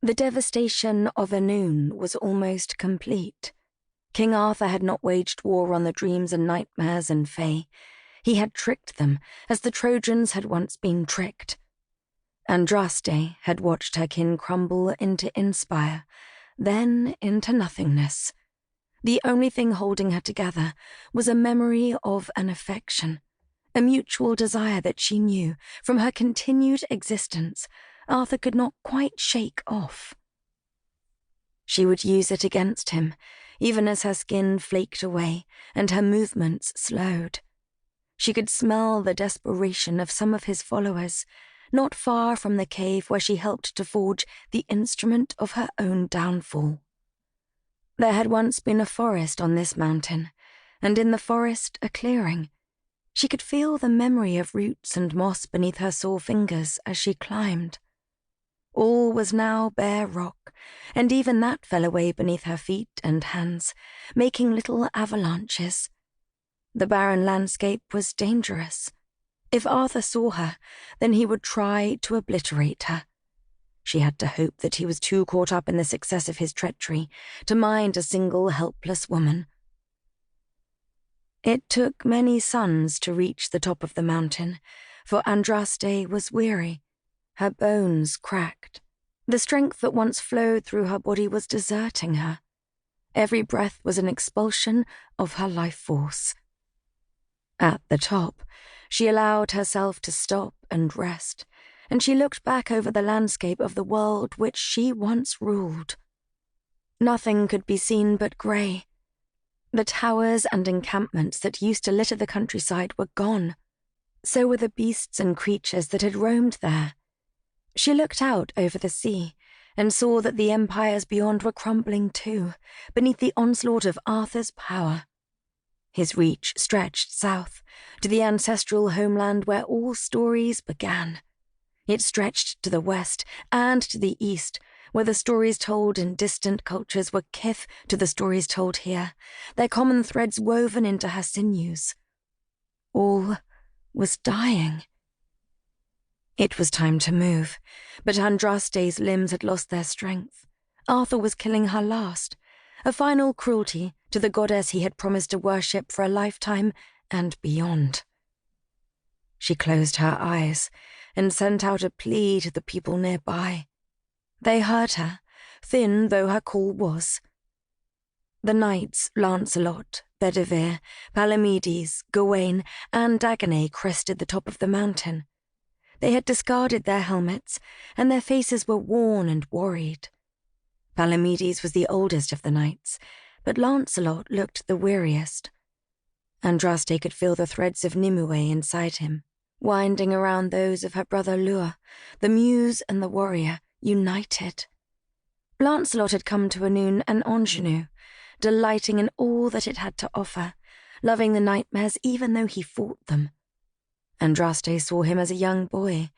The devastation of Annwn was almost complete. King Arthur had not waged war on the dreams and nightmares and fae. He had tricked them, as the Trojans had once been tricked. Andraste had watched her kin crumble into inspire, then into nothingness. The only thing holding her together was a memory of an affection, a mutual desire that she knew, from her continued existence, Arthur could not quite shake off. She would use it against him, even as her skin flaked away and her movements slowed. She could smell the desperation of some of his followers, not far from the cave where she helped to forge the instrument of her own downfall. There had once been a forest on this mountain, and in the forest a clearing. She could feel the memory of roots and moss beneath her sore fingers as she climbed. All was now bare rock, and even that fell away beneath her feet and hands, making little avalanches. The barren landscape was dangerous. If Arthur saw her, then he would try to obliterate her. She had to hope that he was too caught up in the success of his treachery to mind a single helpless woman. It took many suns to reach the top of the mountain, for Andraste was weary. Her bones cracked. The strength that once flowed through her body was deserting her. Every breath was an expulsion of her life force. At the top, she allowed herself to stop and rest, and she looked back over the landscape of the world which she once ruled. Nothing could be seen but grey. The towers and encampments that used to litter the countryside were gone. So were the beasts and creatures that had roamed there. She looked out over the sea and saw that the empires beyond were crumbling too, beneath the onslaught of Arthur's power. His reach stretched south, to the ancestral homeland where all stories began. It stretched to the west and to the east, where the stories told in distant cultures were kith to the stories told here, their common threads woven into her sinews. All was dying. It was time to move, but Andraste's limbs had lost their strength. Arthur was killing her last, a final cruelty to the goddess he had promised to worship for a lifetime and beyond. She closed her eyes and sent out a plea to the people nearby. They heard her, thin though her call was. The knights Lancelot, Bedivere, Palamedes, Gawain, and Dagonet crested the top of the mountain. They had discarded their helmets, and their faces were worn and worried. Palamedes was the oldest of the knights, but Lancelot looked the weariest. Andraste could feel the threads of Nimue inside him, winding around those of her brother Lure, the muse and the warrior, united. Lancelot had come to Annwn an ingenue, delighting in all that it had to offer, loving the nightmares even though he fought them. Andraste saw him as a young boy,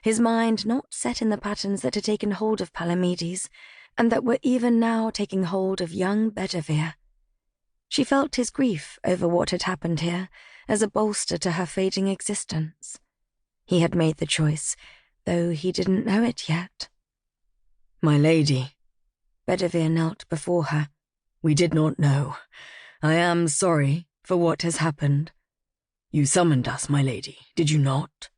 his mind not set in the patterns that had taken hold of Palamedes, and that were even now taking hold of young Bedivere. She felt his grief over what had happened here as a bolster to her fading existence. He had made the choice, though he didn't know it yet. "My lady," Bedivere knelt before her. "We did not know. I am sorry for what has happened. You summoned us, my lady, did you not?"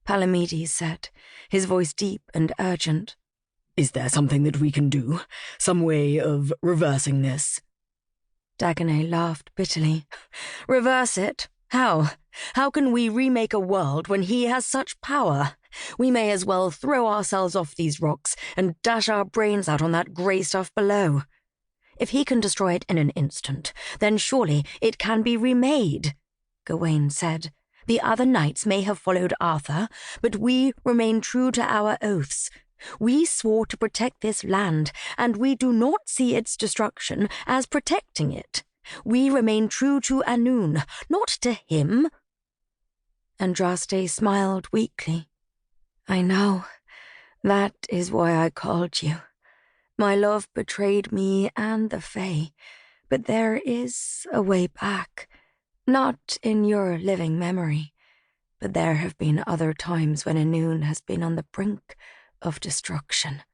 Palamedes said, his voice deep and urgent. "Is there something that we can do? Some way of reversing this?" Dagonet laughed bitterly. "Reverse it? How? How can we remake a world when he has such power? We may as well throw ourselves off these rocks and dash our brains out on that grey stuff below. If he can destroy it in an instant, then surely it can be remade," Gawain said. "The other knights may have followed Arthur, but we remain true to our oaths. We swore to protect this land, and we do not see its destruction as protecting it. We remain true to Annwn, not to him." Andraste smiled weakly. "I know. That is why I called you. My love betrayed me and the Fae, but there is a way back. Not in your living memory, but there have been other times when Annwn has been on the brink of destruction."